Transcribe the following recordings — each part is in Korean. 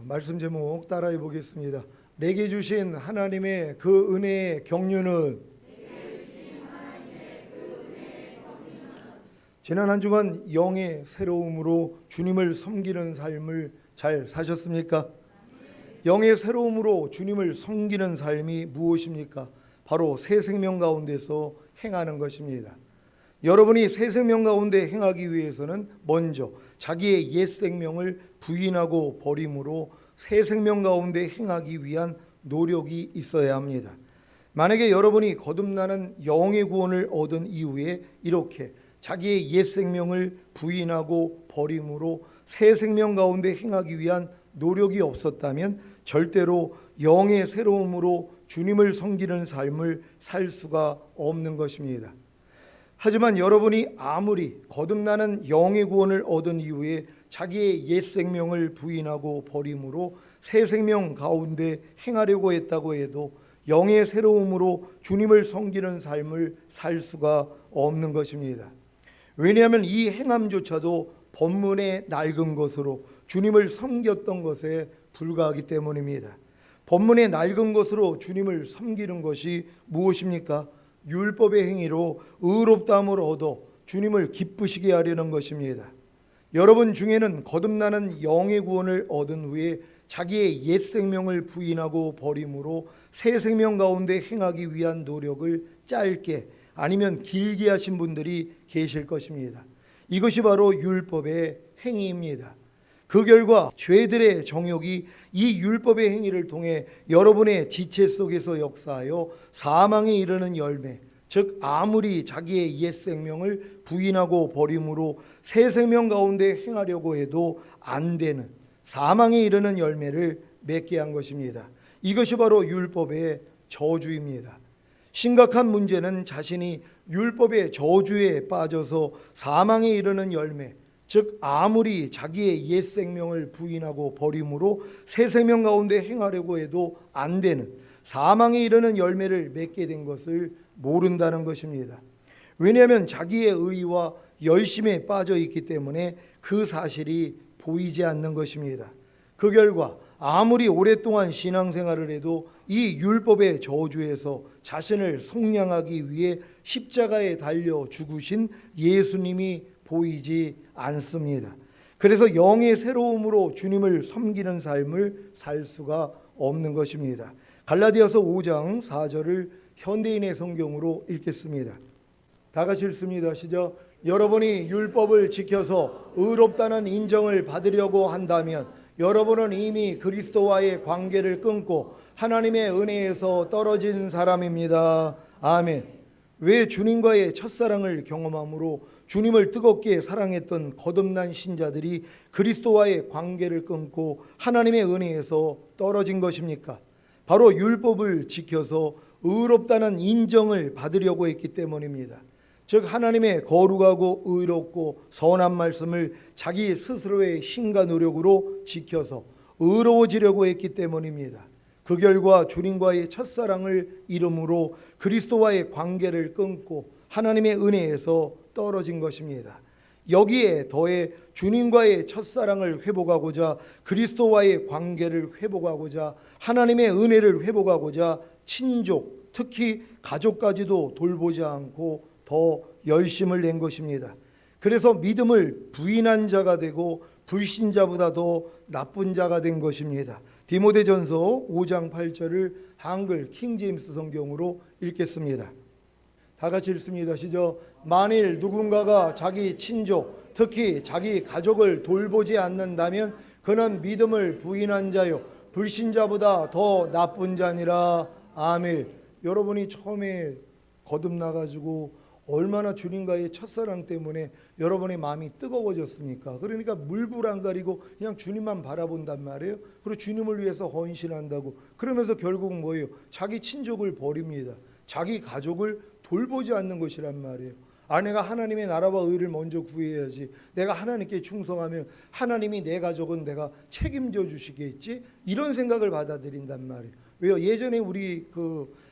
말씀 제목 따라해 보겠습니다. 내게 주신 하나님의 그 은혜의 경륜은 지난 한 주간 영의 새로움으로 주님을 섬기는 삶을 잘 사셨습니까? 영의 새로움으로 주님을 섬기는 삶이 무엇입니까? 바로 새 생명 가운데서 행하는 것입니다. 여러분이 새 생명 가운데 행하기 위해서는 먼저 자기의 옛 생명을 부인하고 버림으로 새 생명 가운데 행하기 위한 노력이 있어야 합니다. 만약에 여러분이 거듭나는 영의 구원을 얻은 이후에 이렇게 자기의 옛 생명을 부인하고 버림으로 새 생명 가운데 행하기 위한 노력이 없었다면 절대로 영의 새로움으로 주님을 섬기는 삶을 살 수가 없는 것입니다. 하지만 여러분이 아무리 거듭나는 영의 구원을 얻은 이후에 자기의 옛 생명을 부인하고 버림으로 새 생명 가운데 행하려고 했다고 해도 영의 새로움으로 주님을 섬기는 삶을 살 수가 없는 것입니다. 왜냐하면 이 행함조차도 본문의 낡은 것으로 주님을 섬겼던 것에 불과하기 때문입니다. 본문의 낡은 것으로 주님을 섬기는 것이 무엇입니까? 율법의 행위로 의롭다함을 얻어 주님을 기쁘시게 하려는 것입니다. 여러분 중에는 거듭나는 영의 구원을 얻은 후에 자기의 옛 생명을 부인하고 버림으로 새 생명 가운데 행하기 위한 노력을 짧게 아니면 길게 하신 분들이 계실 것입니다. 이것이 바로 율법의 행위입니다. 그 결과 죄들의 정욕이 이 율법의 행위를 통해 여러분의 지체 속에서 역사하여 사망에 이르는 열매, 즉 아무리 자기의 옛 생명을 부인하고 버림으로 새 생명 가운데 행하려고 해도 안 되는 사망에 이르는 열매를 맺게 한 것입니다. 이것이 바로 율법의 저주입니다. 심각한 문제는 자신이 율법의 저주에 빠져서 사망에 이르는 열매, 즉 아무리 자기의 옛 생명을 부인하고 버림으로 새 생명 가운데 행하려고 해도 안 되는 사망에 이르는 열매를 맺게 된 것을 모른다는 것입니다. 왜냐하면 자기의 의와 열심에 빠져 있기 때문에 그 사실이 보이지 않는 것입니다. 그 결과 아무리 오랫동안 신앙생활을 해도 이 율법의 저주에서 자신을 속량하기 위해 십자가에 달려 죽으신 예수님이 보이지 않습니다. 그래서 영의 새로움으로 주님을 섬기는 삶을 살 수가 없는 것입니다. 갈라디아서 5장 4절을 현대인의 성경으로 읽겠습니다. 다 같이 읽습니다. 시작. 여러분이 율법을 지켜서 의롭다는 인정을 받으려고 한다면 여러분은 이미 그리스도와의 관계를 끊고 하나님의 은혜에서 떨어진 사람입니다. 아멘. 왜 주님과의 첫사랑을 경험함으로 주님을 뜨겁게 사랑했던 거듭난 신자들이 그리스도와의 관계를 끊고 하나님의 은혜에서 떨어진 것입니까? 바로 율법을 지켜서 의롭다는 인정을 받으려고 했기 때문입니다. 즉 하나님의 거룩하고 의롭고 선한 말씀을 자기 스스로의 힘과 노력으로 지켜서 의로워지려고 했기 때문입니다. 그 결과 주님과의 첫사랑을 잃음으로 그리스도와의 관계를 끊고 하나님의 은혜에서 떨어진 것입니다. 여기에 더해 주님과의 첫사랑을 회복하고자 그리스도와의 관계를 회복하고자 하나님의 은혜를 회복하고자 친족, 특히 가족까지도 돌보지 않고 더 열심을 낸 것입니다. 그래서 믿음을 부인한 자가 되고 불신자보다 더 나쁜 자가 된 것입니다. 디모데전서 5장 8절을 한글 킹제임스 성경으로 읽겠습니다. 다 같이 읽습니다. 시작. 만일 누군가가 자기 친족, 특히 자기 가족을 돌보지 않는다면 그는 믿음을 부인한 자요 불신자보다 더 나쁜 자니라. 아멘. 여러분이 처음에 거듭나가지고 얼마나 주님과의 첫사랑 때문에 여러분의 마음이 뜨거워졌습니까? 그러니까 물불 안 가리고 그냥 주님만 바라본단 말이에요. 그리고 주님을 위해서 헌신한다고. 그러면서 결국 뭐예요? 자기 친족을 버립니다. 자기 가족을 돌보지 않는 것이란 말이에요. 내가 하나님의 나라와 의를 먼저 구해야지. 내가 하나님께 충성하면 하나님이 내 가족은 내가 책임져 주시겠지. 이런 생각을 받아들인단 말이에요. 왜요? 예전에 우리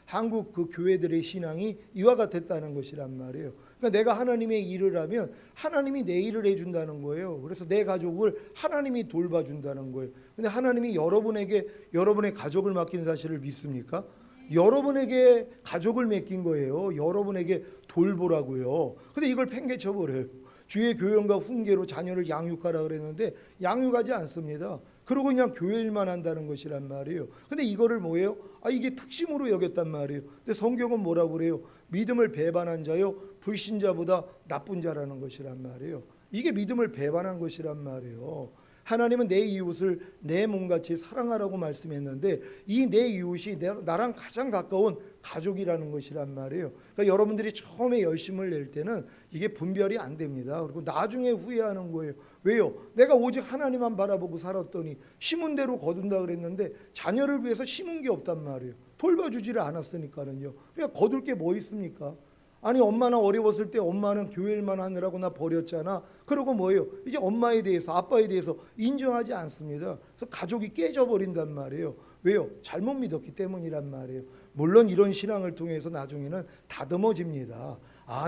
한국 교회들의 신앙이 이와 같았다는 것이란 말이에요. 그러니까 내가 하나님의 일을 하면 하나님이 내 일을 해준다는 거예요. 그래서 내 가족을 하나님이 돌봐준다는 거예요. 근데 하나님이 여러분에게 여러분의 가족을 맡긴 사실을 믿습니까? 여러분에게 가족을 맡긴 거예요. 여러분에게 돌보라고요. 근데 이걸 팽개쳐 버려요. 주의 교연과 훈계로 자녀를 양육하라 그랬는데 양육하지 않습니다. 그러고 그냥 교회 일만 한다는 것이란 말이에요. 근데 이거를 뭐예요? 이게 특심으로 여겼단 말이에요. 근데 성경은 뭐라고 그래요? 믿음을 배반한 자요 불신자보다 나쁜 자라는 것이란 말이에요. 이게 믿음을 배반한 것이란 말이에요. 하나님은 내 이웃을 내 몸같이 사랑하라고 말씀했는데 이 내 이웃이 나랑 가장 가까운 가족이라는 것이란 말이에요. 그러니까 여러분들이 처음에 열심을 낼 때는 이게 분별이 안 됩니다. 그리고 나중에 후회하는 거예요. 왜요? 내가 오직 하나님만 바라보고 살았더니 심은 대로 거둔다 그랬는데 자녀를 위해서 심은 게 없단 말이에요. 돌봐주지를 않았으니까는요. 그러니까 거둘 게 뭐 있습니까? 아니 엄마나 어려웠을 때 엄마는 교회 일만 하느라고 나 버렸잖아. 그러고 뭐예요? 이제 엄마에 대해서 아빠에 대해서 인정하지 않습니다. 그래서 가족이 깨져버린단 말이에요. 왜요? 잘못 믿었기 때문이란 말이에요. 물론 이런 신앙을 통해서 나중에는 다듬어집니다.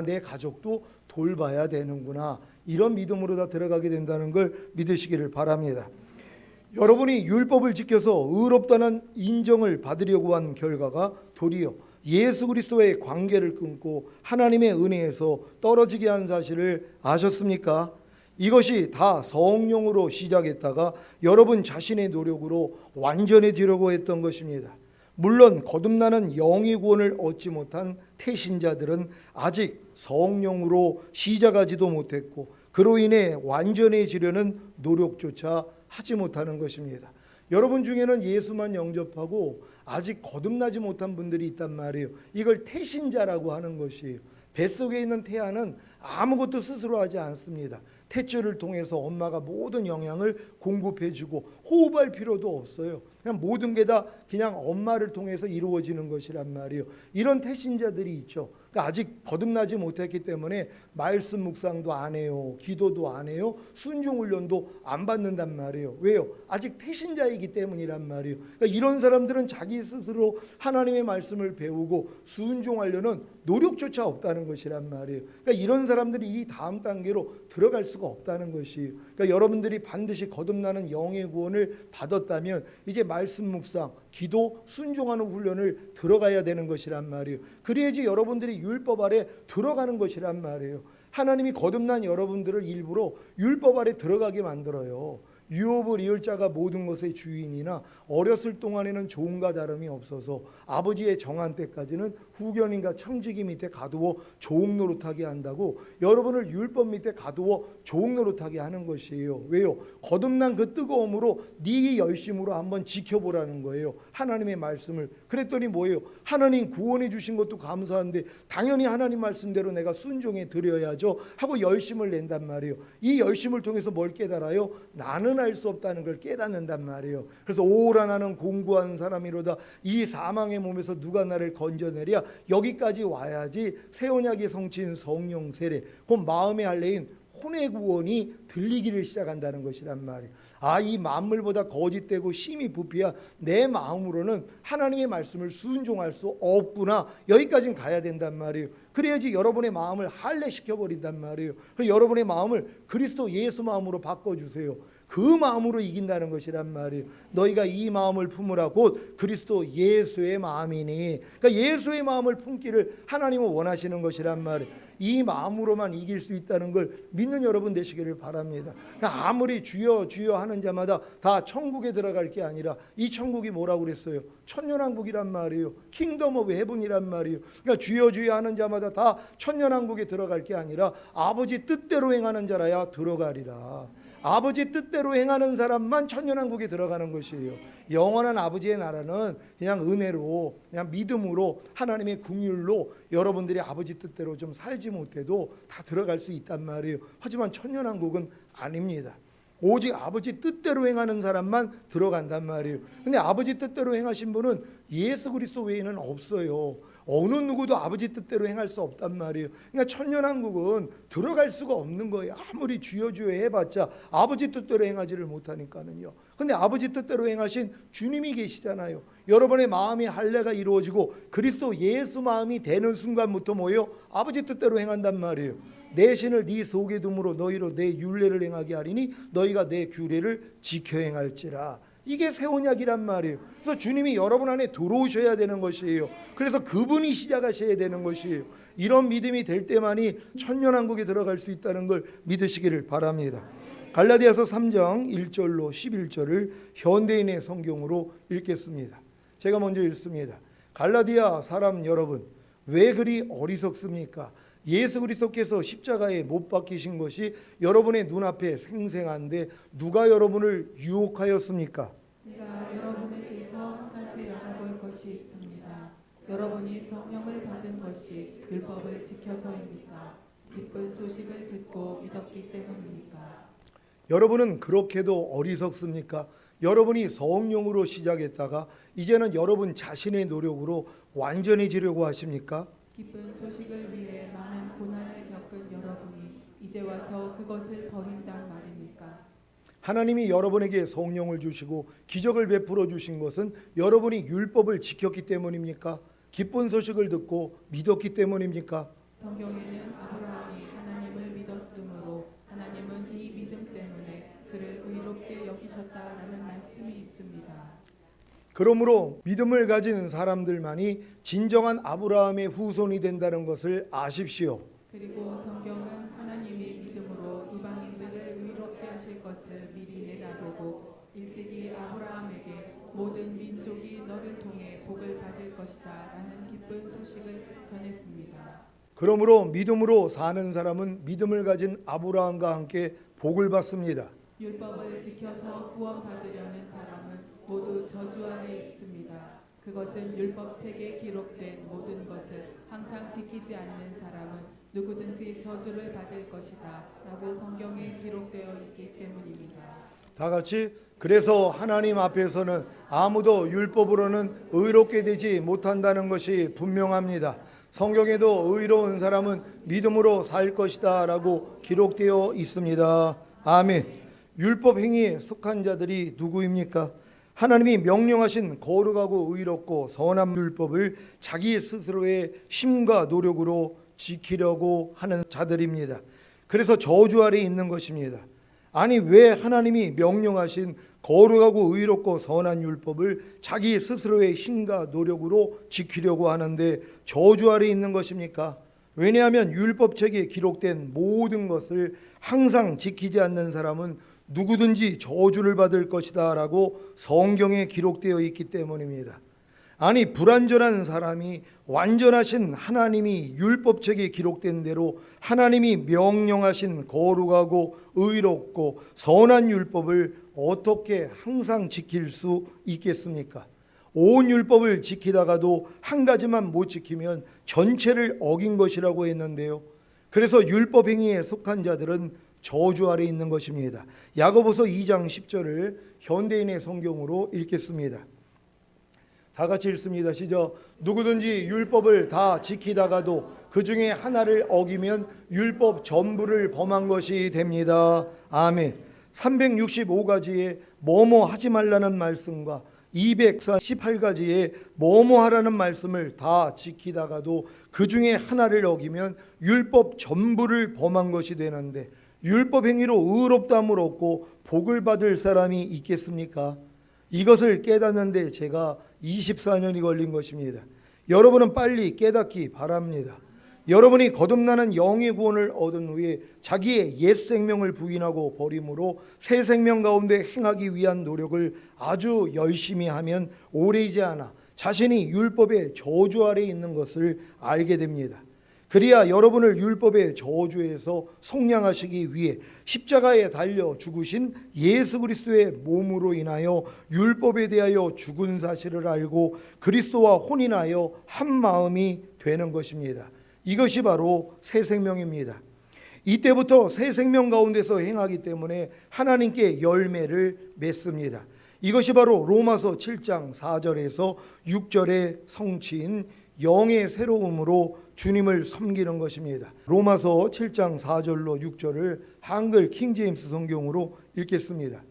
내 가족도 돌봐야 되는구나. 이런 믿음으로 다 들어가게 된다는 걸 믿으시기를 바랍니다. 여러분이 율법을 지켜서 의롭다는 인정을 받으려고 한 결과가 도리어 예수 그리스도의 관계를 끊고 하나님의 은혜에서 떨어지게 한 사실을 아셨습니까? 이것이 다 성령으로 시작했다가 여러분 자신의 노력으로 완전해지려고 했던 것입니다. 물론 거듭나는 영의 구원을 얻지 못한 태신자들은 아직 성령으로 시작하지도 못했고 그로 인해 완전해지려는 노력조차 하지 못하는 것입니다. 여러분 중에는 예수만 영접하고 아직 거듭나지 못한 분들이 있단 말이에요. 이걸 태신자라고 하는 것이에요. 뱃속에 있는 태아는 아무것도 스스로 하지 않습니다. 탯줄을 통해서 엄마가 모든 영양을 공급해주고 호흡할 필요도 없어요. 그냥 모든 게 다 그냥 엄마를 통해서 이루어지는 것이란 말이에요. 이런 태신자들이 있죠. 그러니까 아직 거듭나지 못했기 때문에 말씀 묵상도 안 해요. 기도도 안 해요. 순종 훈련도 안 받는단 말이에요. 왜요? 아직 태신자이기 때문이란 말이에요. 그러니까 이런 사람들은 자기 스스로 하나님의 말씀을 배우고 순종하려는 노력조차 없다는 것이란 말이에요. 그러니까 이런 사람들이 이 다음 단계로 들어갈 수가 없다는 것이에요. 그러니까 여러분들이 반드시 거듭나는 영의 구원을 받았다면 이제 말씀 묵상, 기도, 순종하는 훈련을 들어가야 되는 것이란 말이에요. 그래야지 여러분들이 율법 아래 들어가는 것이란 말이에요. 하나님이 거듭난 여러분들을 일부러 율법 아래 들어가게 만들어요. 유업을 이을 자가 모든 것의 주인이나 어렸을 동안에는 종과 다름이 없어서 아버지의 정한 때까지는 후견인과 청지기 밑에 가두어 종 노릇하게 한다고 여러분을 율법 밑에 가두어 종 노릇하게 하는 것이에요. 왜요? 거듭난 그 뜨거움으로 네 열심으로 한번 지켜보라는 거예요. 하나님의 말씀을. 그랬더니 뭐예요? 하나님 구원해 주신 것도 감사한데 당연히 하나님 말씀대로 내가 순종해 드려야죠 하고 열심을 낸단 말이에요. 이 열심을 통해서 뭘 깨달아요? 나는 할 수 없다는 걸 깨닫는단 말이에요. 그래서 오라 나는 공고한 사람이로다. 이 사망의 몸에서 누가 나를 건져내랴. 여기까지 와야지 새 언약의 성취인 성령 세례, 그 마음의 할례인 혼의 구원이 들리기를 시작한다는 것이란 말이에요. 이 만물보다 거짓되고 심히 부패야 내 마음으로는 하나님의 말씀을 순종할 수 없구나. 여기까지는 가야 된단 말이에요. 그래야지 여러분의 마음을 할례시켜버린단 말이에요. 그래서 여러분의 마음을 그리스도 예수 마음으로 바꿔주세요. 그 마음으로 이긴다는 것이란 말이에요. 너희가 이 마음을 품으라 곧 그리스도 예수의 마음이니. 그러니까 예수의 마음을 품기를 하나님은 원하시는 것이란 말이에요. 이 마음으로만 이길 수 있다는 걸 믿는 여러분 되시기를 바랍니다. 그러니까 아무리 주여 주여 하는 자마다 다 천국에 들어갈 게 아니라 이 천국이 뭐라고 그랬어요? 천년왕국이란 말이에요. 킹덤 오브 헤븐이란 말이에요. 그러니까 주여 주여 하는 자마다 다 천년왕국에 들어갈 게 아니라 아버지 뜻대로 행하는 자라야 들어가리라. 아버지 뜻대로 행하는 사람만 천년왕국에 들어가는 것이에요. 영원한 아버지의 나라는 그냥 은혜로, 그냥 믿음으로, 하나님의 긍휼로 여러분들이 아버지 뜻대로 좀 살지 못해도 다 들어갈 수 있단 말이에요. 하지만 천년왕국은 아닙니다. 오직 아버지 뜻대로 행하는 사람만 들어간단 말이에요. 근데 아버지 뜻대로 행하신 분은 예수 그리스도 외에는 없어요. 어느 누구도 아버지 뜻대로 행할 수 없단 말이에요. 그러니까 천년왕국은 들어갈 수가 없는 거예요. 아무리 주여 주여 해봤자 아버지 뜻대로 행하지를 못하니까는요. 근데 아버지 뜻대로 행하신 주님이 계시잖아요. 여러분의 마음의 할례가 이루어지고 그리스도 예수 마음이 되는 순간부터 뭐예요? 아버지 뜻대로 행한단 말이에요. 내 신을 네 속에 둠으로 너희로 내 율례를 행하게 하리니 너희가 내 규례를 지켜 행할지라. 이게 새 언약이란 말이에요. 그래서 주님이 여러분 안에 들어오셔야 되는 것이에요. 그래서 그분이 시작하셔야 되는 것이에요. 이런 믿음이 될 때만이 천년왕국에 들어갈 수 있다는 걸 믿으시기를 바랍니다. 갈라디아서 3장 1절로 11절을 현대인의 성경으로 읽겠습니다. 제가 먼저 읽습니다. 갈라디아 사람 여러분, 왜 그리 어리석습니까? 예수 그리스도께서 십자가에 못 박히신 것이 여러분의 눈앞에 생생한데 누가 여러분을 유혹하였습니까? 내가 여러분에게서 한 가지 알아볼 것이 있습니다. 여러분이 성령을 받은 것이 율법을 지켜서입니까? 기쁜 소식을 듣고 믿었기 때문입니까? 여러분은 그렇게도 어리석습니까? 여러분이 성령으로 시작했다가 이제는 여러분 자신의 노력으로 완전해지려고 하십니까? 기쁜 소식을 위해 많은 고난을 겪은 여러분이 이제 와서 그것을 버린단 말입니까? 하나님이 여러분에게 성령을 주시고 기적을 베풀어 주신 것은 여러분이 율법을 지켰기 때문입니까? 기쁜 소식을 듣고 믿었기 때문입니까? 성경에는 아브라함이 하나님을 믿었으므로 하나님은 이 믿음 때문에 그를 의롭게 여기셨다라는 말씀이 있습니다. 그러므로 믿음을 가진 사람들만이 진정한 아브라함의 후손이 된다는 것을 아십시오. 그리고 성경은 하나님이 믿음으로 이방인들을 의롭게 하실 것을 미리 내다보고 일찍이 아브라함에게 모든 민족이 너를 통해 복을 받을 것이다 라는 기쁜 소식을 전했습니다. 그러므로 믿음으로 사는 사람은 믿음을 가진 아브라함과 함께 복을 받습니다. 율법을 지켜서 구원받으려는 사람은 모두 저주 아래 있습니다. 그것은 율법책에 기록된 모든 것을 항상 지키지 않는 사람은 누구든지 저주를 받을 것이다 라고 성경에 기록되어 있기 때문입니다. 다 같이 그래서 하나님 앞에서는 아무도 율법으로는 의롭게 되지 못한다는 것이 분명합니다. 성경에도 의로운 사람은 믿음으로 살 것이다 라고 기록되어 있습니다. 아멘. 율법 행위에 속한 자들이 누구입니까? 하나님이 명령하신 거룩하고 의롭고 선한 율법을 자기 스스로의 힘과 노력으로 지키려고 하는 자들입니다. 그래서 저주 아래 있는 것입니다. 아니 왜 하나님이 명령하신 거룩하고 의롭고 선한 율법을 자기 스스로의 힘과 노력으로 지키려고 하는데 저주 아래 있는 것입니까? 왜냐하면 율법책에 기록된 모든 것을 항상 지키지 않는 사람은 누구든지 저주를 받을 것이다 라고 성경에 기록되어 있기 때문입니다. 아니 불완전한 사람이 완전하신 하나님이 율법책에 기록된 대로 하나님이 명령하신 거룩하고 의롭고 선한 율법을 어떻게 항상 지킬 수 있겠습니까? 온 율법을 지키다가도 한 가지만 못 지키면 전체를 어긴 것이라고 했는데요. 그래서 율법 행위에 속한 자들은 저주 아래 있는 것입니다. 야고보서 2장 10절을 현대인의 성경으로 읽겠습니다. 다 같이 읽습니다. 시작. 누구든지 율법을 다 지키다가도 그 중에 하나를 어기면 율법 전부를 범한 것이 됩니다. 아멘. 365가지의 뭐뭐 하지 말라는 말씀과 248가지의 뭐뭐 하라는 말씀을 다 지키다가도 그 중에 하나를 어기면 율법 전부를 범한 것이 되는데 율법 행위로 의롭다함을 얻고 복을 받을 사람이 있겠습니까? 이것을 깨닫는데 제가 24년이 걸린 것입니다. 여러분은 빨리 깨닫기 바랍니다. 여러분이 거듭나는 영의 구원을 얻은 후에 자기의 옛 생명을 부인하고 버림으로 새 생명 가운데 행하기 위한 노력을 아주 열심히 하면 오래이지 않아 자신이 율법의 저주 아래 있는 것을 알게 됩니다. 그래야 여러분을 율법의 저주에서 속량하시기 위해 십자가에 달려 죽으신 예수 그리스도의 몸으로 인하여 율법에 대하여 죽은 사실을 알고 그리스도와 혼인하여 한 마음이 되는 것입니다. 이것이 바로 새 생명입니다. 이때부터 새 생명 가운데서 행하기 때문에 하나님께 열매를 맺습니다. 이것이 바로 로마서 7장 4절에서 6절의 성취인 영의 새로움으로 주님을 섬기는 것입니다. 로마서 7장 4절로 6절을 한글 킹제임스 성경으로 읽겠습니다.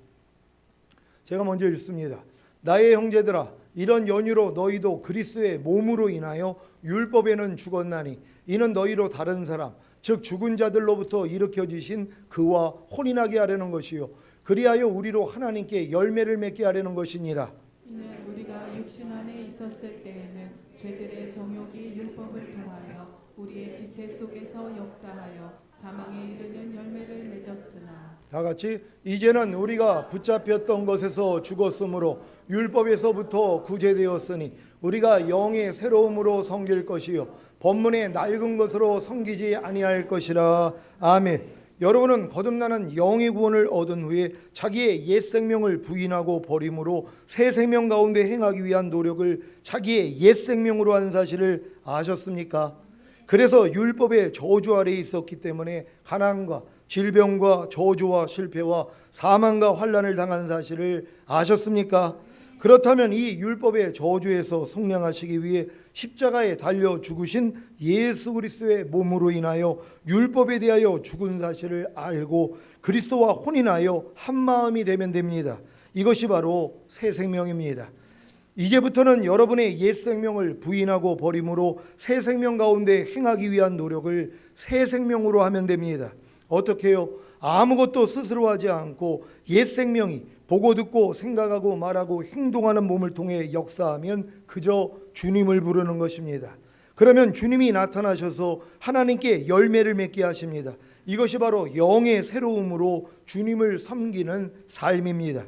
제가 먼저 읽습니다. 나의 형제들아, 이런 연유로 너희도 그리스도의 몸으로 인하여 율법에는 죽었나니 이는 너희로 다른 사람 즉 죽은 자들로부터 일으켜지신 그와 혼인하게 하려는 것이요 그리하여 우리로 하나님께 열매를 맺게 하려는 것이니라. 이는 우리가 육신 안에 있었을 때에는 죄들의 정욕이 율법을 통하여 우리의 지체 속에서 역사하여 사망에 이르는 열매를 맺었으나 다 같이 이제는 우리가 붙잡혔던 것에서 죽었으므로 율법에서부터 구제되었으니 우리가 영의 새로움으로 섬길 것이요 법문의 낡은 것으로 섬기지 아니할 것이라. 아멘. 여러분은 거듭나는 영의 구원을 얻은 후에 자기의 옛 생명을 부인하고 버림으로 새 생명 가운데 행하기 위한 노력을 자기의 옛 생명으로 한 사실을 아셨습니까? 그래서 율법의 저주 아래에 있었기 때문에 가난과 질병과 저주와 실패와 사망과 환난을 당한 사실을 아셨습니까? 그렇다면 이 율법의 저주에서 속량하시기 위해 십자가에 달려 죽으신 예수 그리스도의 몸으로 인하여 율법에 대하여 죽은 사실을 알고 그리스도와 혼인하여 한 마음이 되면 됩니다. 이것이 바로 새 생명입니다. 이제부터는 여러분의 옛 생명을 부인하고 버림으로 새 생명 가운데 행하기 위한 노력을 새 생명으로 하면 됩니다. 어떻게 해요? 아무것도 스스로 하지 않고 옛 생명이 보고 듣고 생각하고 말하고 행동하는 몸을 통해 역사하면 그저 주님을 부르는 것입니다. 그러면 주님이 나타나셔서 하나님께 열매를 맺게 하십니다. 이것이 바로 영의 새로움으로 주님을 섬기는 삶입니다.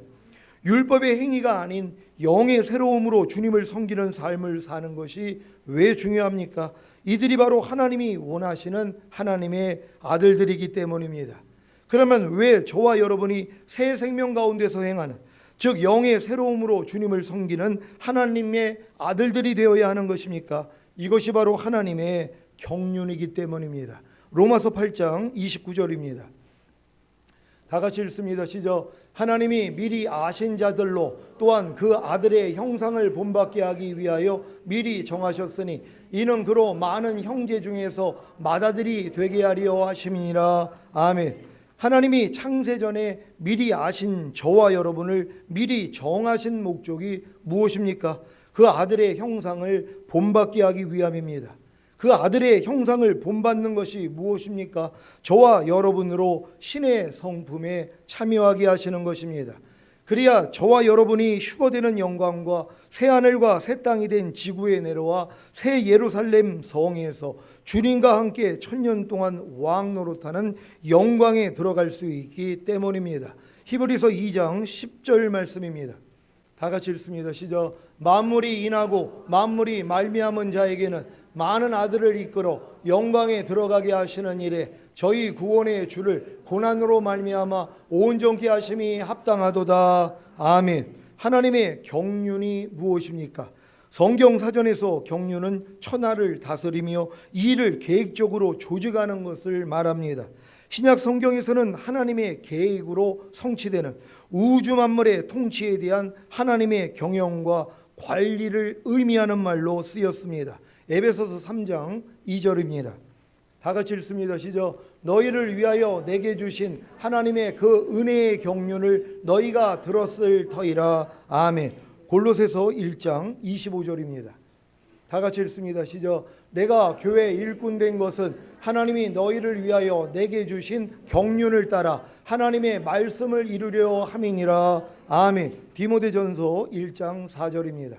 율법의 행위가 아닌 영의 새로움으로 주님을 섬기는 삶을 사는 것이 왜 중요합니까? 이들이 바로 하나님이 원하시는 하나님의 아들들이기 때문입니다. 그러면 왜 저와 여러분이 새 생명 가운데서 행하는, 즉 영의 새로움으로 주님을 섬기는 하나님의 아들들이 되어야 하는 것입니까? 이것이 바로 하나님의 경륜이기 때문입니다. 로마서 8장 29절입니다. 다 같이 읽습니다. 시작. 하나님이 미리 아신 자들로 또한 그 아들의 형상을 본받게 하기 위하여 미리 정하셨으니 이는 그로 많은 형제 중에서 맏아들이 되게 하려 하심이니라. 아멘. 하나님이 창세전에 미리 아신 저와 여러분을 미리 정하신 목적이 무엇입니까? 그 아들의 형상을 본받게 하기 위함입니다. 그 아들의 형상을 본받는 것이 무엇입니까? 저와 여러분으로 신의 성품에 참여하게 하시는 것입니다. 그래야 저와 여러분이 휴거되는 영광과 새하늘과 새 땅이 된 지구에 내려와 새 예루살렘 성에서 주님과 함께 천년 동안 왕 노릇하는 영광에 들어갈 수 있기 때문입니다. 히브리서 2장 10절 말씀입니다. 다 같이 읽습니다. 시작. 만물이 인하고 만물이 말미암은 자에게는 많은 아들을 이끌어 영광에 들어가게 하시는 일에 저희 구원의 주를 고난으로 말미암아 온전케 하심이 합당하도다. 아멘. 하나님의 경륜이 무엇입니까? 성경 사전에서 경륜은 천하를 다스리며 이 일을 계획적으로 조직하는 것을 말합니다. 신약 성경에서는 하나님의 계획으로 성취되는 우주 만물의 통치에 대한 하나님의 경영과 관리를 의미하는 말로 쓰였습니다. 에베소서 3장 2절입니다. 다 같이 읽습니다. 시작. 너희를 위하여 내게 주신 하나님의 그 은혜의 경륜을 너희가 들었을 터이라. 아멘. 골로새서 1장 25절입니다. 다 같이 읽습니다. 시작. 내가 교회 일꾼 된 것은 하나님이 너희를 위하여 내게 주신 경륜을 따라 하나님의 말씀을 이루려 함이니라. 아멘. 디모데전서 1장 4절입니다.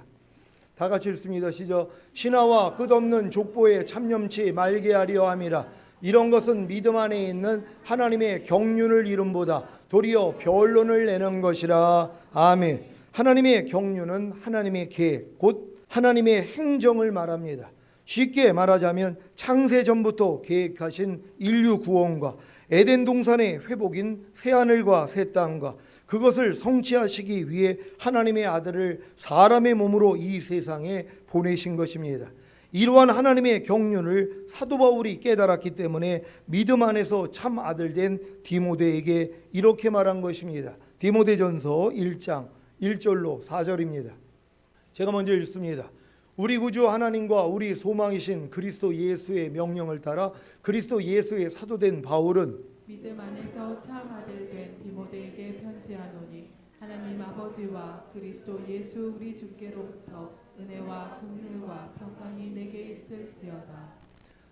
다 같이 읽습니다. 시작. 신하와 끝없는 족보에 참념치 말게 하려 함이라. 이런 것은 믿음 안에 있는 하나님의 경륜을 이름보다 도리어 변론을 내는 것이라. 아멘. 하나님의 경륜은 하나님의 계획, 곧 하나님의 행정을 말합니다. 쉽게 말하자면 창세 전부터 계획하신 인류 구원과 에덴 동산의 회복인 새하늘과 새 땅과 그것을 성취하시기 위해 하나님의 아들을 사람의 몸으로 이 세상에 보내신 것입니다. 이러한 하나님의 경륜을 사도 바울이 깨달았기 때문에 믿음 안에서 참 아들 된 디모데에게 이렇게 말한 것입니다. 디모데전서 1장 1절로 4절입니다. 제가 먼저 읽습니다. 우리 구주 하나님과 우리 소망이신 그리스도 예수의 명령을 따라 그리스도 예수의 사도된 바울은 믿음 안에서 참 아들 된 디모데에게 편지하노니 하나님 아버지와 그리스도 예수 우리 주께로부터 은혜와 긍휼과 평강이 내게 있을지어다.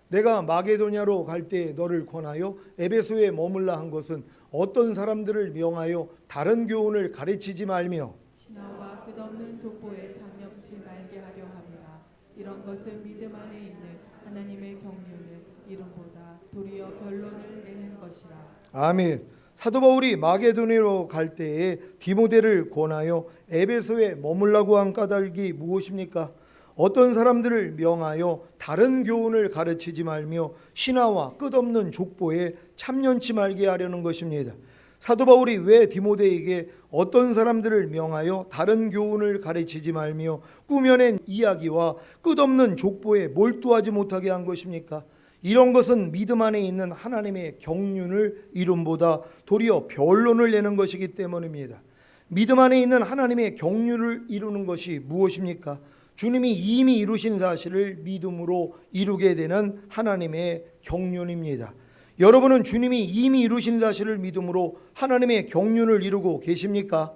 내가 마게도냐로 갈 때 너를 권하여 에베소에 머물라 한 것은 어떤 사람들을 명하여 다른 교훈을 가르치지 말며 신하와 끝없는 족보에 장념치 말게 하려 함이라. 이런 것은 믿음 안에 있는 하나님의 경륜을 이름보다 도리어 변론을 내는 것이라. 아멘. 사도 바울이 마게도냐로 갈 때에 디모데를 권하여 에베소에 머물라고 한 까닭이 무엇입니까? 어떤 사람들을 명하여 다른 교훈을 가르치지 말며 신하와 끝없는 족보에 참견치 말게 하려는 것입니다. 사도 바울이 왜 디모데에게 어떤 사람들을 명하여 다른 교훈을 가르치지 말며 꾸며낸 이야기와 끝없는 족보에 몰두하지 못하게 한 것입니까? 이런 것은 믿음 안에 있는 하나님의 경륜을 이름보다 도리어 변론을 내는 것이기 때문입니다. 믿음 안에 있는 하나님의 경륜을 이루는 것이 무엇입니까? 주님이 이미 이루신 사실을 믿음으로 이루게 되는 하나님의 경륜입니다. 여러분은 주님이 이미 이루신 사실을 믿음으로 하나님의 경륜을 이루고 계십니까?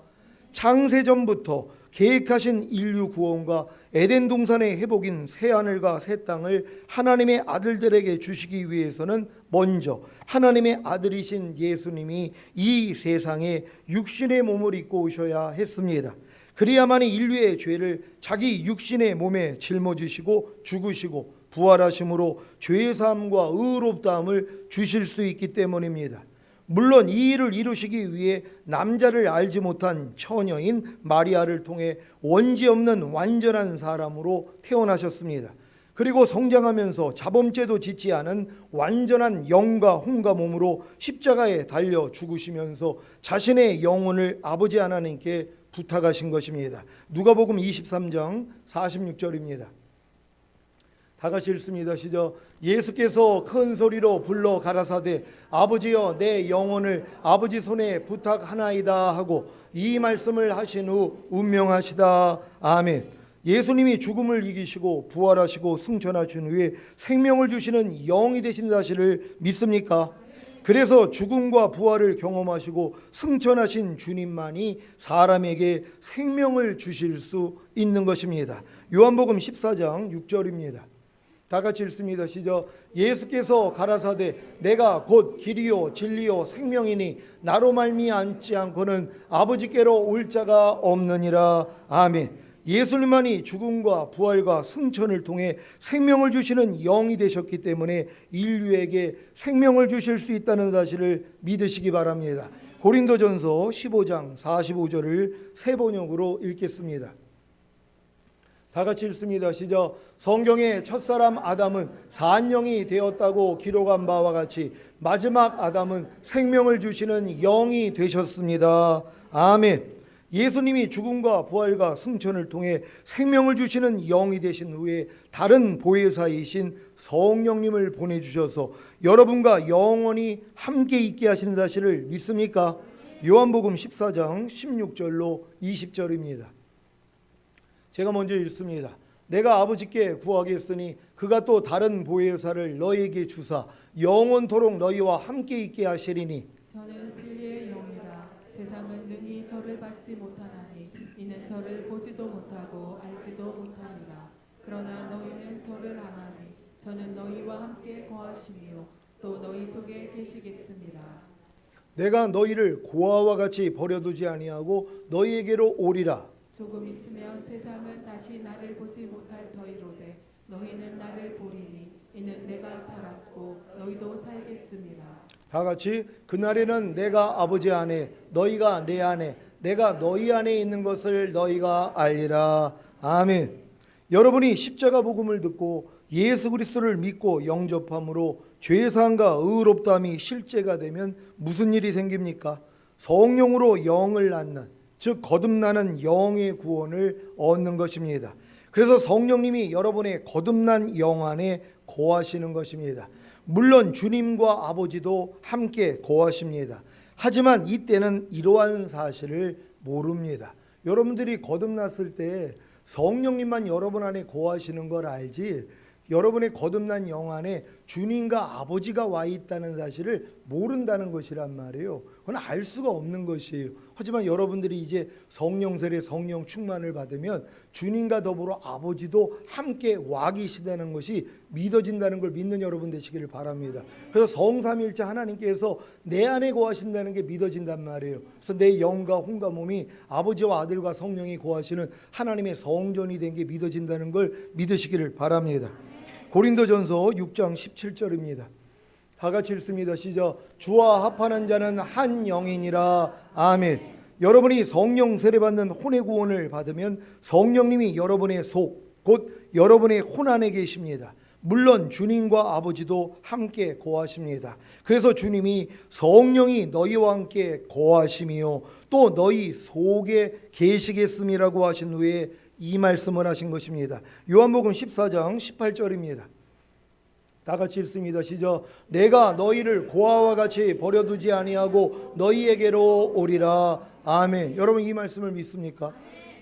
창세전부터 계획하신 인류 구원과 에덴 동산의 회복인 새 하늘과 새 땅을 하나님의 아들들에게 주시기 위해서는 먼저 하나님의 아들이신 예수님이 이 세상에 육신의 몸을 입고 오셔야 했습니다. 그래야만이 인류의 죄를 자기 육신의 몸에 짊어지시고 죽으시고 부활하심으로 죄의 사함과 의롭다함을 주실 수 있기 때문입니다. 물론 이 일을 이루시기 위해 남자를 알지 못한 처녀인 마리아를 통해 원죄 없는 완전한 사람으로 태어나셨습니다. 그리고 성장하면서 자범죄도 짓지 않은 완전한 영과 혼과 몸으로 십자가에 달려 죽으시면서 자신의 영혼을 아버지 하나님께 부탁하신 것입니다. 누가복음 23장 46절입니다. 다 같이 읽습니다. 시작. 예수께서 큰 소리로 불러 가라사대 아버지여 내 영혼을 아버지 손에 부탁하나이다 하고 이 말씀을 하신 후 운명하시다. 아멘. 예수님이 죽음을 이기시고 부활하시고 승천하신 후에 생명을 주시는 영이 되신 사실을 믿습니까? 그래서 죽음과 부활을 경험하시고 승천하신 주님만이 사람에게 생명을 주실 수 있는 것입니다. 요한복음 14장 6절입니다. 다 같이 읽습니다. 시작. 예수께서 가라사대 내가 곧 길이요 진리요 생명이니 나로 말미암지 않고는 아버지께로 올 자가 없느니라. 아멘. 예수님만이 죽음과 부활과 승천을 통해 생명을 주시는 영이 되셨기 때문에 인류에게 생명을 주실 수 있다는 사실을 믿으시기 바랍니다. 고린도전서 15장 45절을 세 번역으로 읽겠습니다. 다 같이 읽습니다. 시작. 성경의 첫사람 아담은 산영이 되었다고 기록한 바와 같이 마지막 아담은 생명을 주시는 영이 되셨습니다. 아멘. 예수님이 죽음과 부활과 승천을 통해 생명을 주시는 영이 되신 후에 다른 보혜사이신 성령님을 보내주셔서 여러분과 영원히 함께 있게 하시는 사실을 믿습니까? 요한복음 14장 16절로 20절입니다. 제가 먼저 읽습니다. 내가 아버지께 구하겠으니 그가 또 다른 보혜사를 너희에게 주사 영원토록 너희와 함께 있게 하시리니 저는 진리의 영이라. 세상은 능히 저를 받지 못하나니 이는 저를 보지도 못하고 알지도 못하니라. 그러나 너희는 저를 아나니 저는 너희와 함께 거하시며 또 너희 속에 계시겠습니다. 내가 너희를 고아와 같이 버려두지 아니하고 너희에게로 오리라. 조금 있으면 세상은 다시 나를 보지 못할 터이로되 너희는 나를 보리니 이는 내가 살았고 너희도 살겠습니다. 다 같이 그날에는 내가 아버지 안에 너희가 내 안에 내가 너희 안에 있는 것을 너희가 알리라. 아멘. 여러분이 십자가 복음을 듣고 예수 그리스도를 믿고 영접함으로 죄사함과 의롭다함이 실제가 되면 무슨 일이 생깁니까? 성령으로 영을 낳는 즉 거듭나는 영의 구원을 얻는 것입니다. 그래서 성령님이 여러분의 거듭난 영 안에 거하시는 것입니다. 물론 주님과 아버지도 함께 거하십니다. 하지만 이때는 이러한 사실을 모릅니다. 여러분들이 거듭났을 때 성령님만 여러분 안에 거하시는 걸 알지, 여러분의 거듭난 영 안에 주님과 아버지가 와 있다는 사실을 모른다는 것이란 말이에요. 그건 알 수가 없는 것이에요. 하지만 여러분들이 이제 성령 세례, 성령 충만을 받으면 주님과 더불어 아버지도 함께 와 계시다는 것이 믿어진다는 걸 믿는 여러분 되시기를 바랍니다. 그래서 성삼일체 하나님께서 내 안에 거하신다는 게 믿어진단 말이에요. 그래서 내 영과 혼과 몸이 아버지와 아들과 성령이 거하시는 하나님의 성전이 된 게 믿어진다는 걸 믿으시기를 바랍니다. 고린도전서 6장 17절입니다. 다 같이 읽습니다. 시작. 주와 합하는 자는 한 영이니라. 아멘. 여러분이 성령 세례받는 혼의 구원을 받으면 성령님이 여러분의 속, 곧 여러분의 혼 안에 계십니다. 물론 주님과 아버지도 함께 거하십니다. 그래서 주님이 성령이 너희와 함께 거하시며 또 너희 속에 계시겠음이라고 하신 후에 이 말씀을 하신 것입니다. 요한복음 14장 18절입니다. 다 같이 읽습니다. 시작. 내가 너희를 고아와 같이 버려두지 아니하고 너희에게로 오리라. 아멘. 여러분 이 말씀을 믿습니까?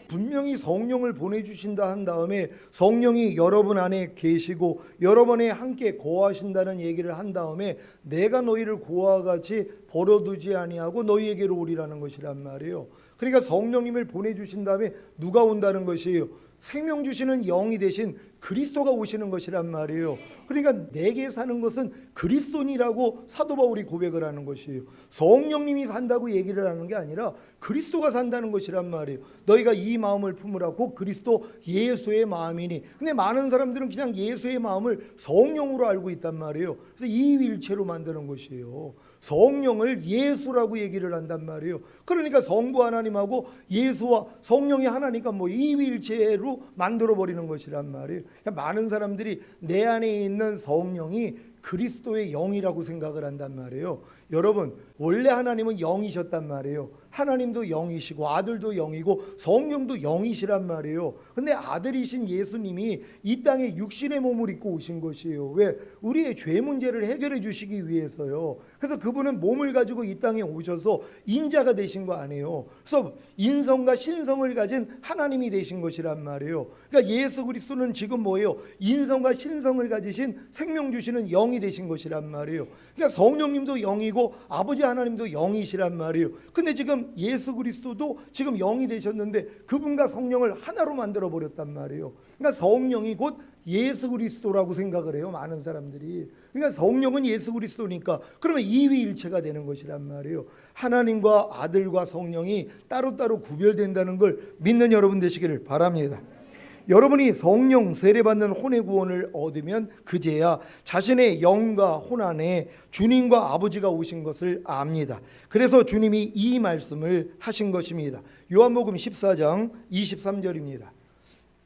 분명히 성령을 보내주신다 한 다음에 성령이 여러분 안에 계시고 여러분에 함께 거하신다는 얘기를 한 다음에 내가 너희를 고아와 같이 버려두지 아니하고 너희에게로 오리라는 것이란 말이에요. 그러니까 성령님을 보내주신 다음에 누가 온다는 것이에요? 생명 주시는 영이 되신 그리스도가 오시는 것이란 말이에요. 그러니까 내게 사는 것은 그리스도니라고 사도 바울이 고백을 하는 것이에요. 성령님이 산다고 얘기를 하는 게 아니라 그리스도가 산다는 것이란 말이에요. 너희가 이 마음을 품으라 곧 그리스도 예수의 마음이니. 근데 많은 사람들은 그냥 예수의 마음을 성령으로 알고 있단 말이에요. 그래서 이일체로 만드는 것이에요. 성령을 예수라고 얘기를 한단 말이에요. 그러니까 성부 하나님하고 예수와 성령이 하나니까 뭐 이일체로 만들어 버리는 것이란 말이에요. 그러니까 많은 사람들이 내 안에 있는 성령이 그리스도의 영이라고 생각을 한단 말이에요. 여러분 원래 하나님은 영이셨단 말이에요. 하나님도 영이시고 아들도 영이고 성령도 영이시란 말이에요. 근데 아들이신 예수님이 이 땅에 육신의 몸을 입고 오신 것이에요. 왜? 우리의 죄 문제를 해결해 주시기 위해서요. 그래서 그분은 몸을 가지고 이 땅에 오셔서 인자가 되신 거 아니에요. 그래서 인성과 신성을 가진 하나님이 되신 것이란 말이에요. 그러니까 예수 그리스도는 지금 뭐예요? 인성과 신성을 가지신 생명 주시는 영이 되신 것이란 말이에요. 그러니까 성령님도 영이고 아버지 하나님도 영이시란 말이에요. 근데 지금 예수 그리스도도 지금 영이 되셨는데 그분과 성령을 하나로 만들어 버렸단 말이에요. 그러니까 성령이 곧 예수 그리스도라고 생각을 해요. 많은 사람들이. 그러니까 성령은 예수 그리스도니까 그러면 이위일체가 되는 것이란 말이에요. 하나님과 아들과 성령이 따로따로 구별된다는 걸 믿는 여러분 되시기를 바랍니다. 여러분이 성령 세례받는 혼의 구원을 얻으면 그제야 자신의 영과 혼 안에 주님과 아버지가 오신 것을 압니다. 그래서 주님이 이 말씀을 하신 것입니다. 요한복음 14장 23절입니다.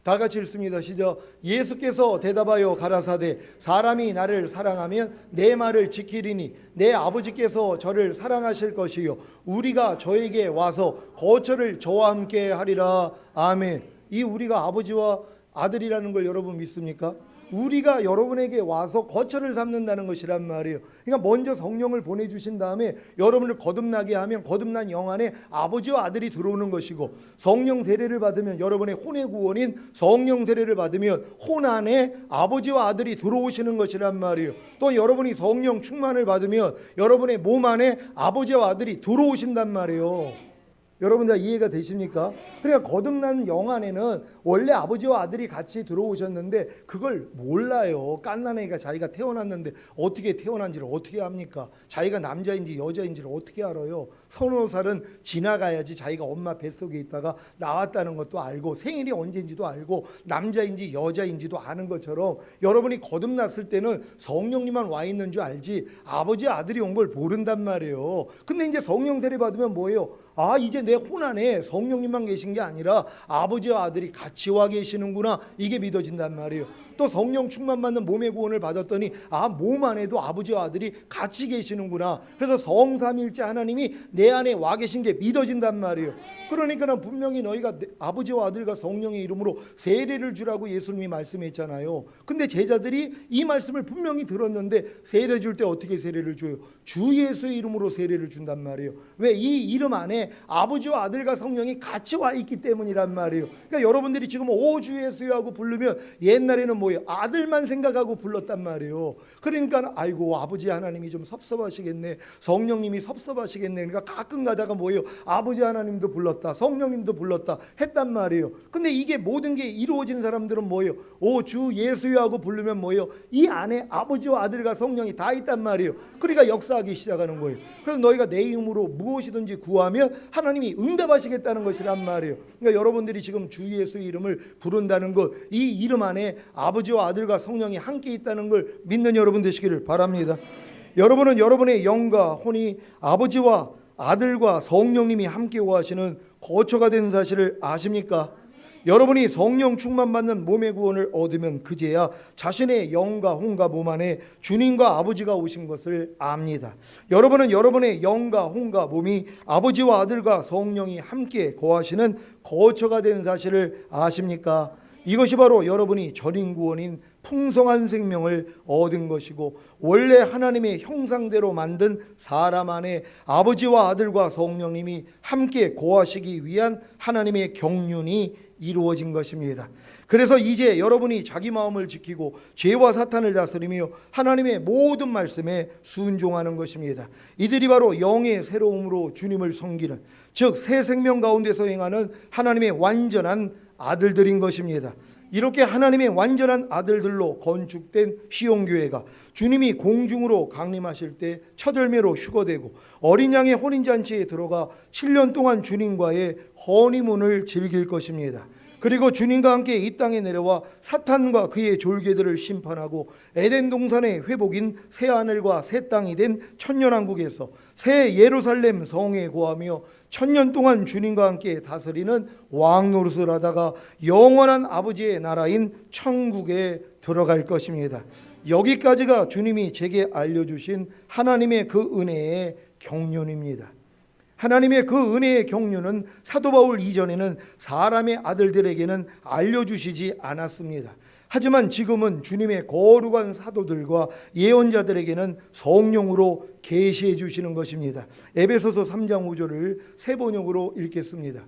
다 같이 읽습니다. 시작. 예수께서 대답하여 가라사대 사람이 나를 사랑하면 내 말을 지키리니 내 아버지께서 저를 사랑하실 것이요 우리가 저에게 와서 거처를 저와 함께 하리라. 아멘. 이 우리가 아버지와 아들이라는 걸 여러분 믿습니까? 우리가 여러분에게 와서 거처를 삼는다는 것이란 말이에요. 그러니까 먼저 성령을 보내주신 다음에 여러분을 거듭나게 하면 거듭난 영 안에 아버지와 아들이 들어오는 것이고 성령 세례를 받으면 여러분의 혼의 구원인 성령 세례를 받으면 혼 안에 아버지와 아들이 들어오시는 것이란 말이에요. 또 여러분이 성령 충만을 받으면 여러분의 몸 안에 아버지와 아들이 들어오신단 말이에요. 여러분 다 이해가 되십니까? 그러니까 거듭난 영 안에는 원래 아버지와 아들이 같이 들어오셨는데 그걸 몰라요. 갓난아기가 자기가 태어났는데 어떻게 태어난지를 어떻게 합니까? 자기가 남자인지 여자인지를 어떻게 알아요? 서너 살은 지나가야지 자기가 엄마 뱃속에 있다가 나왔다는 것도 알고 생일이 언제인지도 알고 남자인지 여자인지도 아는 것처럼 여러분이 거듭났을 때는 성령님만 와 있는 줄 알지 아버지 아들이 온 걸 모른단 말이에요. 근데 이제 성령 세례 받으면 뭐예요? 아 이제 내 혼 안에 성령님만 계신 게 아니라 아버지와 아들이 같이 와 계시는구나 이게 믿어진단 말이에요. 또 성령 충만 받는 몸의 구원을 받았더니 몸 안에도 아버지와 아들이 같이 계시는구나. 그래서 성삼일째 하나님이 내 안에 와 계신 게 믿어진단 말이에요. 그러니까 분명히 너희가 아버지와 아들과 성령의 이름으로 세례를 주라고 예수님이 말씀했잖아요. 근데 제자들이 이 말씀을 분명히 들었는데 세례 줄 때 어떻게 세례를 줘요? 주 예수의 이름으로 세례를 준단 말이에요. 왜? 이 이름 안에 아버지와 아들과 성령이 같이 와 있기 때문이란 말이에요. 그러니까 여러분들이 지금 오 주 예수여 하고 부르면 옛날에는 뭐예요? 아들만 생각하고 불렀단 말이에요. 그러니까 아이고 아버지 하나님이 좀 섭섭하시겠네, 성령님이 섭섭하시겠네. 그러니까 가끔 가다가 뭐예요? 아버지 하나님도 불렀다, 성령님도 불렀다 했단 말이에요. 근데 이게 모든 게 이루어진 사람들은 뭐예요? 오 주 예수여 하고 부르면 뭐예요? 이 안에 아버지와 아들과 성령이 다 있단 말이에요. 그러니까 역사하기 시작하는 거예요. 그래서 너희가 내 이름으로 무엇이든지 구하면 하나님이 응답하시겠다는 것이란 말이에요. 그러니까 여러분들이 지금 주 예수의 이름을 부른다는 것, 이 이름 안에 아버지와 아들과 성령이 함께 있다는 걸 믿는 여러분 되시기를 바랍니다. 여러분은 여러분의 영과 혼이 아버지와 아들과 성령님이 함께 거하시는 거처가 된 사실을 아십니까? 여러분이 성령 충만 받는 몸의 구원을 얻으면 그제야 자신의 영과 혼과 몸 안에 주님과 아버지가 오신 것을 압니다. 여러분은 여러분의 영과 혼과 몸이 아버지와 아들과 성령이 함께 거하시는 거처가 된 사실을 아십니까? 이것이 바로 여러분이 전인 구원인 풍성한 생명을 얻은 것이고 원래 하나님의 형상대로 만든 사람 안에 아버지와 아들과 성령님이 함께 거하시기 위한 하나님의 경륜이 이루어진 것입니다. 그래서 이제 여러분이 자기 마음을 지키고 죄와 사탄을 다스리며 하나님의 모든 말씀에 순종하는 것입니다. 이들이 바로 영의 새로움으로 주님을 섬기는, 즉 새 생명 가운데서 행하는 하나님의 완전한 아들들인 것입니다. 이렇게 하나님의 완전한 아들들로 건축된 시온교회가 주님이 공중으로 강림하실 때 첫 열매로 휴거되고 어린 양의 혼인잔치에 들어가 7년 동안 주님과의 허니문을 즐길 것입니다. 그리고 주님과 함께 이 땅에 내려와 사탄과 그의 졸개들을 심판하고 에덴 동산의 회복인 새 하늘과 새 땅이 된 천년왕국에서 새 예루살렘 성에 거하며 1000년 동안 주님과 함께 다스리는 왕 노릇을 하다가 영원한 아버지의 나라인 천국에 들어갈 것입니다. 여기까지가 주님이 제게 알려주신 하나님의 그 은혜의 경륜입니다. 하나님의 그 은혜의 경륜은 사도 바울 이전에는 사람의 아들들에게는 알려주시지 않았습니다. 하지만 지금은 주님의 거룩한 사도들과 예언자들에게는 성령으로 계시해 주시는 것입니다. 에베소서 3장 5절을 세 번역으로 읽겠습니다.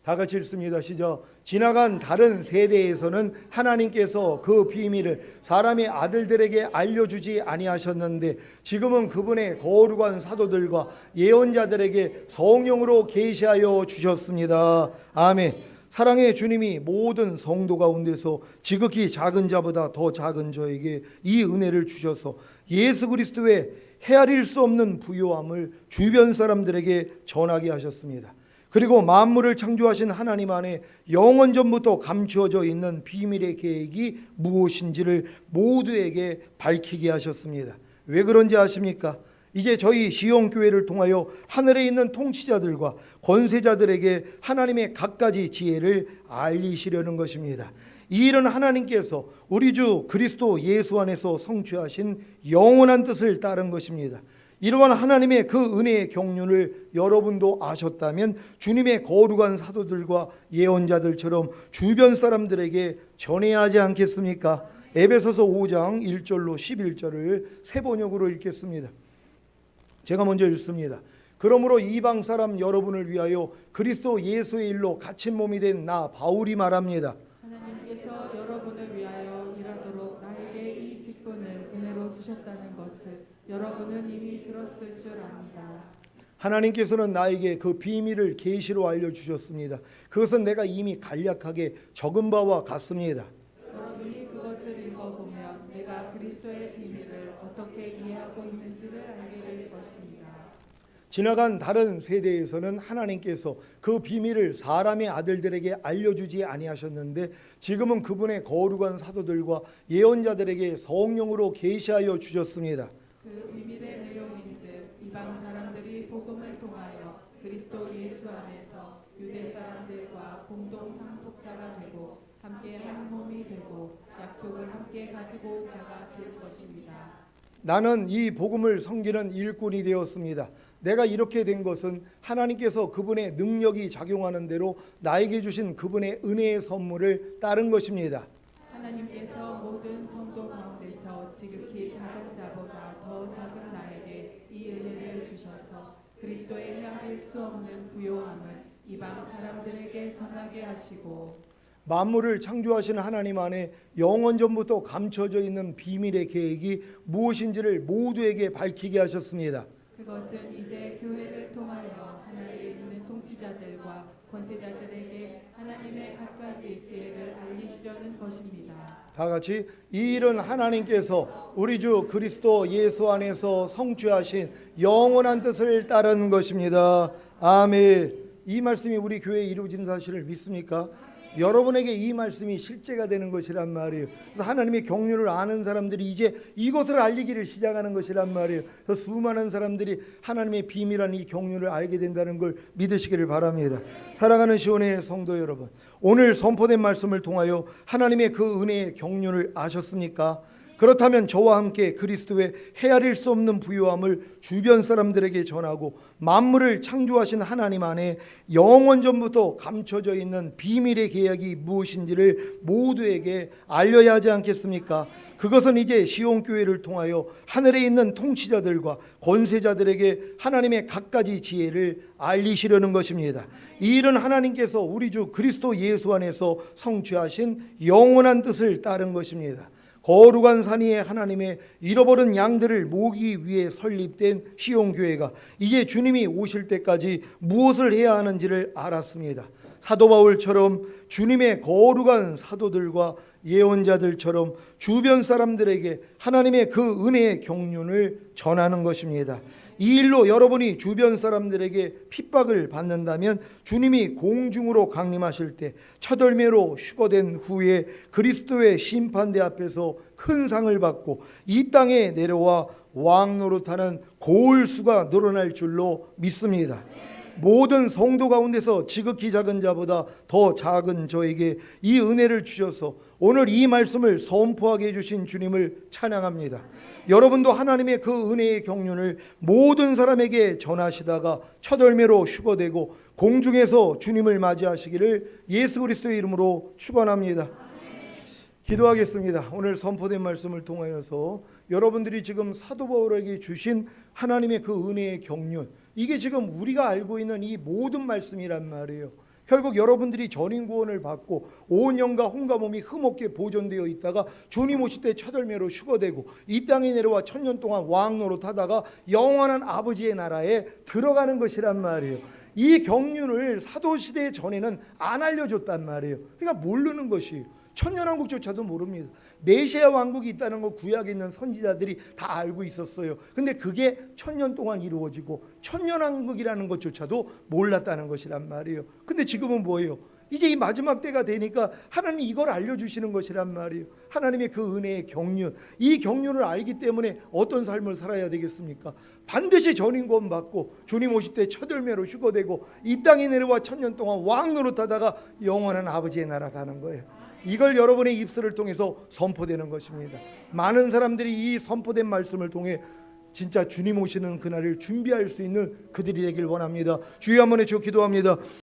다 같이 읽습니다. 시작. 지나간 다른 세대에서는 하나님께서 그 비밀을 사람의 아들들에게 알려주지 아니하셨는데 지금은 그분의 거룩한 사도들과 예언자들에게 성령으로 계시하여 주셨습니다. 아멘. 사랑의 주님이 모든 성도 가운데서 지극히 작은 자보다 더 작은 저에게 이 은혜를 주셔서 예수 그리스도의 헤아릴 수 없는 부요함을 주변 사람들에게 전하게 하셨습니다. 그리고 만물을 창조하신 하나님 안에 영원전부터 감추어져 있는 비밀의 계획이 무엇인지를 모두에게 밝히게 하셨습니다. 왜 그런지 아십니까? 이제 저희 시온교회를 통하여 하늘에 있는 통치자들과 권세자들에게 하나님의 갖가지 지혜를 알리시려는 것입니다. 이 일은 하나님께서 우리 주 그리스도 예수 안에서 성취하신 영원한 뜻을 따른 것입니다. 이러한 하나님의 그 은혜의 경륜을 여러분도 아셨다면 주님의 거룩한 사도들과 예언자들처럼 주변 사람들에게 전해야 하지 않겠습니까? 에베소서 5장 1절로 11절을 세 번역으로 읽겠습니다. 제가 먼저 읽습니다. 그러므로 이방 사람 여러분을 위하여 그리스도 예수의 일로 갇힌 몸이 된 나 바울이 말합니다. 하나님께서 여러분을 위하여 일하도록 나에게 이 직분을 은혜로 주셨다는 것을 여러분은 이미 들었을 줄 압니다. 하나님께서는 나에게 그 비밀을 계시로 알려주셨습니다. 그것은 내가 이미 간략하게 적은 바와 같습니다. 여러분이 그것을 읽어보면 내가 그리스도의 비밀을 어떻게 이해하고 있는지를 알게 될 것입니다. 지나간 다른 세대에서는 하나님께서 그 비밀을 사람의 아들들에게 알려주지 아니하셨는데 지금은 그분의 거룩한 사도들과 예언자들에게 성령으로 계시하여 주셨습니다. 그 비밀의 내용인즉 이방 사람들이 복음을 통하여 그리스도 예수 안에서 유대 사람들과 공동 상속 속자가 되고 함께 한 몸이 되고 약속을 함께 가지고 자가 될 것입니다. 나는 이 복음을 섬기는 일꾼이 되었습니다. 내가 이렇게 된 것은 하나님께서 그분의 능력이 작용하는 대로 나에게 주신 그분의 은혜의 선물을 따른 것입니다. 하나님께서 모든 성도 가운데서 지극히 작은 자보다 더 작은 나에게 이 은혜를 주셔서 그리스도의 헤아릴 수 없는 부요함을 이방 사람들에게 전하게 하시고 만물을 창조하신 하나님 안에 영원전부터 감춰져 있는 비밀의 계획이 무엇인지를 모두에게 밝히게 하셨습니다. 그것은 이제 교회를 통하여 하나님에 있는 통치자들과 권세자들에게 하나님의 갖가지 지혜를 알리시려는 것입니다. 다 같이 이 일은 하나님께서 우리 주 그리스도 예수 안에서 성취하신 영원한 뜻을 따르는 것입니다. 아멘. 이 말씀이 우리 교회에 이루어진 사실을 믿습니까? 여러분에게 이 말씀이 실제가 되는 것이란 말이에요. 그래서 하나님의 경륜을 아는 사람들이 이제 이것을 알리기를 시작하는 것이란 말이에요. 그래서 수많은 사람들이 하나님의 비밀한 이 경륜을 알게 된다는 걸 믿으시기를 바랍니다. 사랑하는 시온의 성도 여러분, 오늘 선포된 말씀을 통하여 하나님의 그 은혜의 경륜을 아셨습니까? 그렇다면 저와 함께 그리스도의 헤아릴 수 없는 부요함을 주변 사람들에게 전하고 만물을 창조하신 하나님 안에 영원전부터 감춰져 있는 비밀의 계약이 무엇인지를 모두에게 알려야 하지 않겠습니까? 그것은 이제 시온교회를 통하여 하늘에 있는 통치자들과 권세자들에게 하나님의 갖가지 지혜를 알리시려는 것입니다. 이 일은 하나님께서 우리 주 그리스도 예수 안에서 성취하신 영원한 뜻을 따른 것입니다. 거룩한 산 위에 하나님의 잃어버린 양들을 모으기 위해 설립된 시온교회가 이제 주님이 오실 때까지 무엇을 해야 하는지를 알았습니다. 사도 바울처럼 주님의 거룩한 사도들과 예언자들처럼 주변 사람들에게 하나님의 그 은혜의 경륜을 전하는 것입니다. 이 일로 여러분이 주변 사람들에게 핍박을 받는다면 주님이 공중으로 강림하실 때 첫월매로 휴거된 후에 그리스도의 심판대 앞에서 큰 상을 받고 이 땅에 내려와 왕 노릇하는 고을 수가 늘어날 줄로 믿습니다. 모든 성도 가운데서 지극히 작은 자보다 더 작은 저에게 이 은혜를 주셔서 오늘 이 말씀을 선포하게 해주신 주님을 찬양합니다. 여러분도 하나님의 그 은혜의 경륜을 모든 사람에게 전하시다가 첫월매로 휴거되고 공중에서 주님을 맞이하시기를 예수 그리스도의 이름으로 축원합니다. 기도하겠습니다. 오늘 선포된 말씀을 통하여서 여러분들이 지금 사도 바울에게 주신 하나님의 그 은혜의 경륜, 이게 지금 우리가 알고 있는 이 모든 말씀이란 말이에요. 결국 여러분들이 전인 구원을 받고 온 영과 혼과 몸이 흠없게 보존되어 있다가 주님 오실 때 첫월매로 휴거되고 이 땅에 내려와 1000년 동안 왕 노릇하다가 영원한 아버지의 나라에 들어가는 것이란 말이에요. 이 경륜을 사도시대 전에는 안 알려줬단 말이에요. 그러니까 모르는 것이에요. 천년왕국조차도 모릅니다. 메시아 왕국이 있다는 거 구약에 있는 선지자들이 다 알고 있었어요. 근데 그게 1000년 동안 이루어지고 천년왕국이라는 것조차도 몰랐다는 것이란 말이에요. 근데 지금은 뭐예요? 이제 이 마지막 때가 되니까 하나님이 이걸 알려주시는 것이란 말이에요. 하나님의 그 은혜의 경륜, 이 경륜을 알기 때문에 어떤 삶을 살아야 되겠습니까? 반드시 전인권 받고 주님 오실 때 첫월매로 휴거되고 이 땅에 내려와 1000년 동안 왕 노릇하다가 영원한 아버지의 나라 가는 거예요. 이걸 여러분의 입술을 통해서 선포되는 것입니다. 많은 사람들이 이 선포된 말씀을 통해 진짜 주님 오시는 그날을 준비할 수 있는 그들이 되길 원합니다. 주여 한번 해주시고 기도합니다.